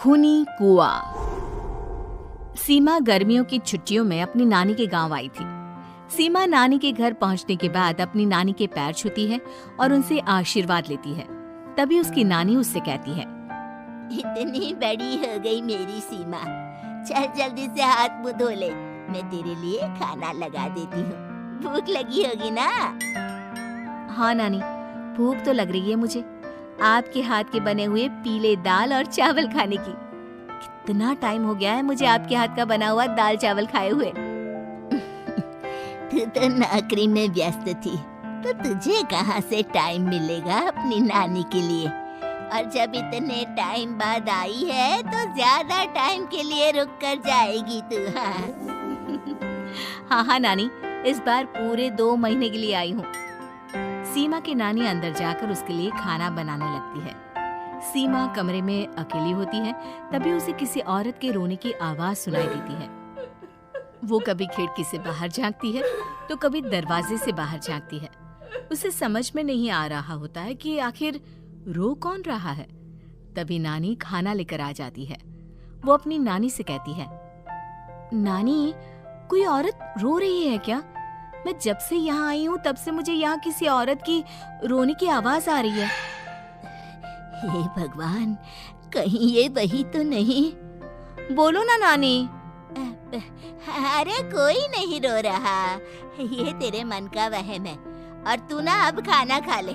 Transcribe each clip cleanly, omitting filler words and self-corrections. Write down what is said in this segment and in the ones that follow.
खूनी कुआं। सीमा गर्मियों की छुट्टियों में अपनी नानी के गांव आई थी। सीमा नानी के घर पहुंचने के बाद अपनी नानी के पैर छूती है और उनसे आशीर्वाद लेती है। तभी उसकी नानी उससे कहती है, इतनी बड़ी हो गई मेरी सीमा, चल जल्दी से हाथ मुंह धो ले, मैं तेरे लिए खाना लगा देती हूँ। भूख लगी होगी ना? हाँ नानी, भूख तो लग रही है मुझे, आपके हाथ के बने हुए पीले दाल और चावल खाने की। कितना टाइम हो गया है मुझे आपके हाथ का बना हुआ दाल चावल खाए हुए। तू तो नौकरी में व्यस्त थी, तो तुझे कहाँ से टाइम मिलेगा अपनी नानी के लिए? और जब इतने टाइम बाद आई है तो ज्यादा टाइम के लिए रुक कर जाएगी तू। हाँ नानी, इस बार पूरे 2 महीने के लिए आई हूँ। सीमा की नानी अंदर जाकर उसके लिए खाना बनाने लगती है। सीमा कमरे में अकेली होती है, तभी उसे किसी औरत के रोने की आवाज सुनाई देती है। वो कभी खिड़की से बाहर झांकती है तो कभी दरवाजे से बाहर झांकती है। उसे समझ में नहीं आ रहा होता है कि आखिर रो कौन रहा है। तभी नानी खाना लेकर आ जाती है। वो अपनी नानी से कहती है, नानी, कोई औरत रो रही है क्या? मैं जब से यहाँ आई हूँ तब से मुझे यहाँ किसी औरत की रोने की आवाज आ रही है। हे भगवान, कहीं ये वही तो नहीं? बोलो ना नानी। अरे कोई नहीं रो रहा, ये तेरे मन का वहम है। और तू ना अब खाना खा ले,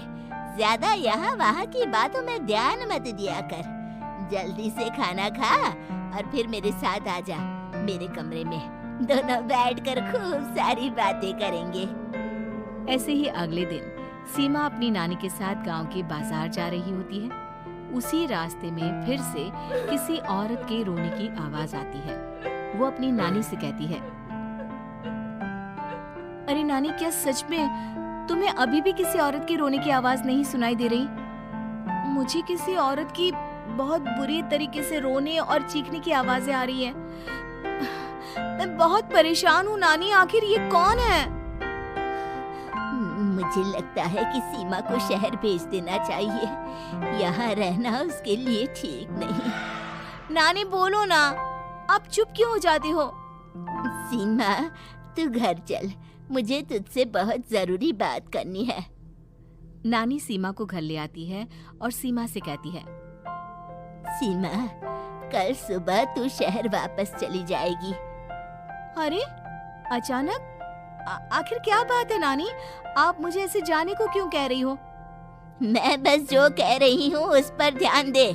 ज्यादा यहाँ वहाँ की बातों में ध्यान मत दिया कर। जल्दी से खाना खा और फिर मेरे साथ आ जा मेरे कमरे में, दोनों बैठकर खूब सारी बातें करेंगे। ऐसे ही अगले दिन सीमा अपनी नानी के साथ गांव के बाजार जा रही होती है। उसी रास्ते में फिर से किसी औरत के रोने की आवाज आती है। वो अपनी नानी से कहती है, अरे नानी, क्या सच में तुम्हें अभी भी किसी औरत की रोने की आवाज नहीं सुनाई दे रही? मुझे किसी औरत की बहुत बुरी तरीके से रोने और चीखने की आवाजें आ रही है। मैं बहुत परेशान हूँ नानी, आखिर ये कौन है? मुझे लगता है कि सीमा को शहर भेज देना चाहिए, यहाँ रहना उसके लिए ठीक नहीं। नानी बोलो ना, आप चुप क्यों हो जाती हो? सीमा, तू घर चल, मुझे तुझसे बहुत जरूरी बात करनी है। नानी सीमा को घर ले आती है और सीमा से कहती है, सीमा, कल सुबह तू शहर वापस चली जाएगी। अरे अचानक? आखिर क्या बात है नानी, आप मुझे ऐसे जाने को क्यों कह रही हो? मैं बस जो कह रही हूँ उस पर ध्यान दे।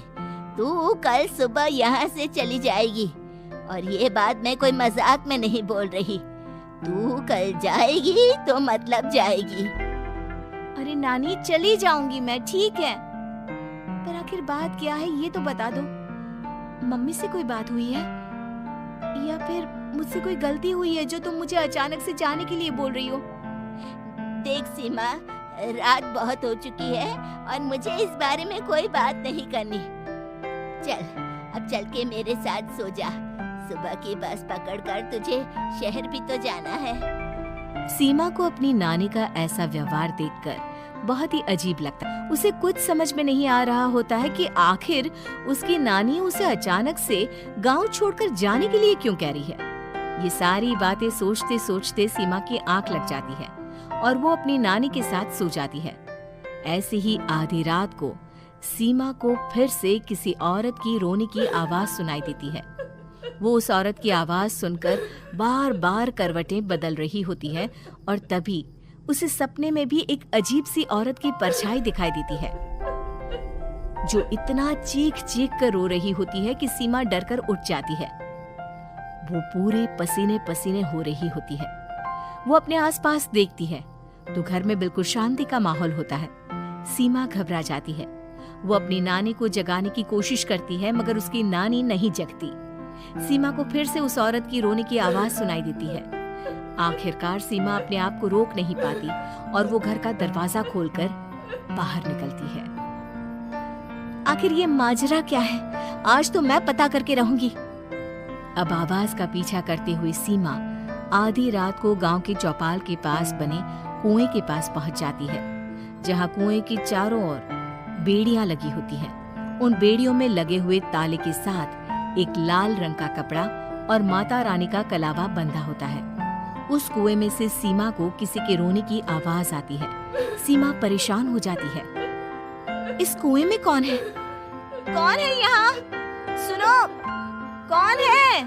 तू कल सुबह यहाँ से चली जाएगी, और ये बात मैं कोई मजाक में नहीं बोल रही। तू कल जाएगी तो मतलब जाएगी। अरे नानी, चली जाऊंगी मैं, ठीक है, पर आखिर बात क्या है ये तो बता दो। मम्मी से कोई बात हुई है या फिर मुझसे कोई गलती हुई है जो तुम मुझे अचानक से जाने के लिए बोल रही हो? देख सीमा, रात बहुत हो चुकी है और मुझे इस बारे में कोई बात नहीं करनी। चल, अब चल के मेरे साथ सो जा। सुबह की बस पकड़कर तुझे शहर भी तो जाना है। सीमा को अपनी नानी का ऐसा व्यवहार देखकर बहुत ही अजीब लगता है। उसे कुछ समझ में नहीं आ रहा होता है कि आखिर उसकी नानी उसे अचानक से गांव छोड़कर जाने के लिए क्यों कह रही है। ये सारी बातें सोचते सोचते सीमा की आंख लग जाती है और वो अपनी नानी के साथ सो जाती है। ऐसे ही आधी रात को सीमा को फिर से किसी औरत की रोने की आवाज सुनाई देती है। वो उस औरत की आवाज सुनकर बार बार करवटें बदल रही होती है और तभी उसे सपने में भी एक अजीब सी औरत की परछाई दिखाई देती है, जो इतना चीख चीख कर रो रही होती है कि सीमा डरकर उठ जाती है। वो पूरे पसीने पसीने हो रही होती है। वो अपने आसपास देखती है तो घर में बिल्कुल शांति का माहौल होता है। सीमा घबरा जाती है। वो अपनी नानी को जगाने की कोशिश करती है, मगर उसकी नानी नहीं जगती। सीमा को फिर से उस औरत की रोने की आवाज सुनाई देती है। आखिरकार सीमा अपने आप को रोक नहीं पाती और वो घर का दरवाजा खोलकर बाहर निकलती है। आखिर ये माजरा क्या है? आज तो मैं पता करके रहूंगी। अब आवाज का पीछा करते हुए सीमा आधी रात को गांव के चौपाल के पास बने कुएं के पास पहुंच जाती है, जहां कुएं की चारों ओर बेड़ियां लगी होती हैं। उन बेड़ियों में लगे हुए ताले के साथ एक लाल रंग का कपड़ा और माता रानी का कलावा बंधा होता है। उस कुएं में से सीमा को किसी के रोने की आवाज आती है। सीमा परेशान हो जाती है। इस कुएं में कौन है? कौन है यहाँ? सुनो, कौन है?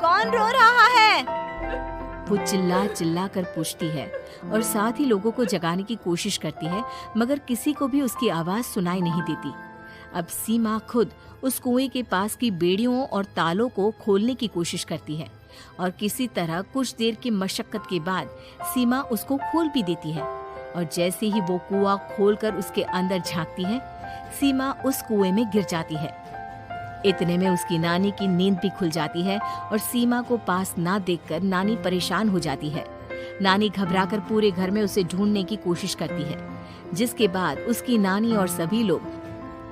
कौन रो रहा है? वो चिल्ला चिल्ला कर पूछती है और साथ ही लोगों को जगाने की कोशिश करती है, मगर किसी को भी उसकी आवाज सुनाई नहीं देती। अब सीमा खुद उस कुएं के पास की बेड़ियों और तालों को खोलने की कोशिश करती है और किसी तरह कुछ देर की मशक्कत के बाद सीमा उसको खोल भी देती है। और जैसे ही वो कुआं खोलकर उसके अंदर झांकती है, सीमा उस कुएं में गिर जाती है। इतने में उसकी नानी की नींद भी खुल जाती है और सीमा को पास ना देखकर नानी परेशान हो जाती है। नानी घबराकर पूरे घर में उसे ढूंढने की कोशिश करती है, जिसके बाद उसकी नानी और सभी लोग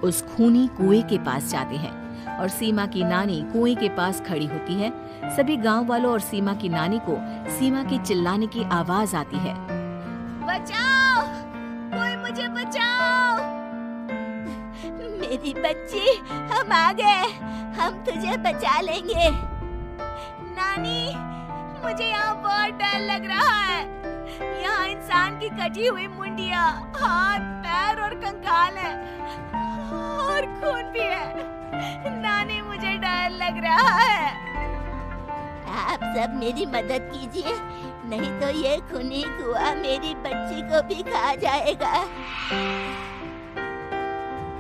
उस खूनी कुएं के पास जाते हैं और सीमा की नानी कुएं के पास खड़ी होती है। सभी गांव वालों और सीमा की नानी को सीमा के चिल्लाने की आवाज आती है, बचाओ, कोई मुझे बचाओ। मेरी बच्ची, हम आ गए, हम तुझे बचा लेंगे। नानी, मुझे यहाँ बहुत डर लग रहा है। यहाँ इंसान की कटी हुई मुंडियाँ, हाथ, पैर और कंकाल है और खून भी है। नानी, मुझे डर लग रहा है। आप सब मेरी मदद कीजिए, नहीं तो ये खूनी कुआं मेरी बच्ची को भी खा जाएगा।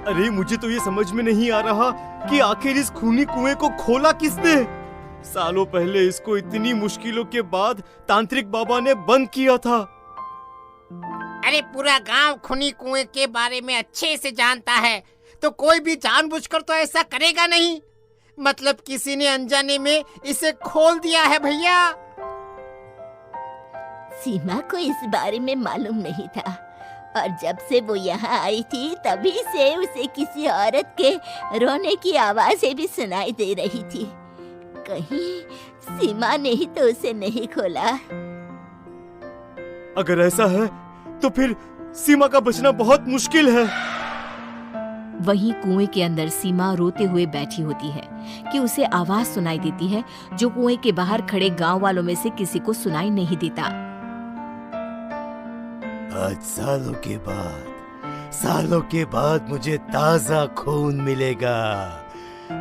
अरे मुझे तो ये समझ में नहीं आ रहा कि आखिर इस खूनी कुएं को खोला किसने। सालों पहले इसको इतनी मुश्किलों के बाद तांत्रिक बाबा ने बंद किया था। अरे पूरा गांव खूनी कुएं के बारे में अच्छे से जानता है, तो कोई भी जानबूझकर तो ऐसा करेगा नहीं। मतलब किसी ने अनजाने में इसे खोल दिया है भैया। सीमा को इस बारे में मालूम नहीं था और जब से वो यहाँ आई थी तभी से उसे किसी औरत के रोने की आवाजें भी सुनाई दे रही थी। कहीं सीमा ने ही तो उसे नहीं खोला। अगर ऐसा है तो फिर सीमा का बचना बहुत मुश्किल है। वहीं कुएं के अंदर सीमा रोते हुए बैठी होती है कि उसे आवाज सुनाई देती है जो कुएं के बाहर खड़े गांव वालों में से किसी को सुनाई नहीं देता। आज सालों के बाद मुझे ताजा खून मिलेगा।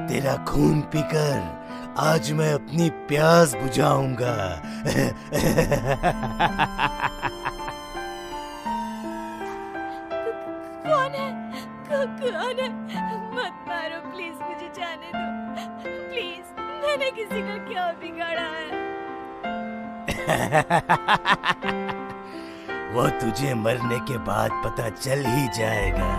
तेरा खून पीकर आज मैं अपनी प्यास बुझाऊंगा। कौन है? कौन है? मत मारो प्लीज, मुझे जाने दो प्लीज। मैंने किसी का क्या बिगाड़ा है? वो तुझे मरने के बाद पता चल ही जाएगा।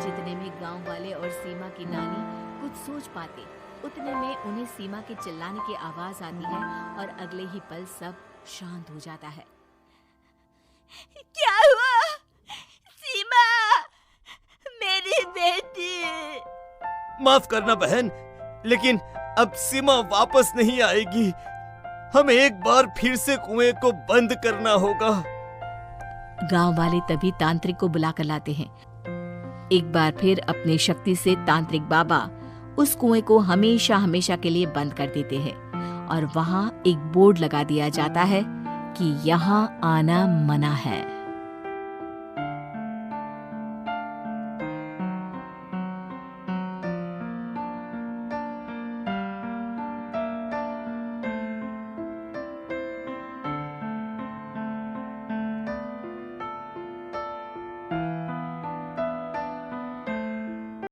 जितने में गांव वाले और सीमा की नानी कुछ सोच पाते, उतने में उन्हें सीमा के चिल्लाने की आवाज आती है और अगले ही पल सब शांत हो जाता है। क्या हुआ? सीमा, मेरी बेटी। माफ करना बहन, लेकिन अब सीमा वापस नहीं आएगी। हमें एक बार फिर से कुएं को बंद करना होगा। गांव वाले तभी तांत्रिक को बुला कर लाते हैं। एक बार फिर अपनी शक्ति से तांत्रिक बाबा उस कुएं को हमेशा हमेशा के लिए बंद कर देते हैं और वहां एक बोर्ड लगा दिया जाता है कि यहाँ आना मना है।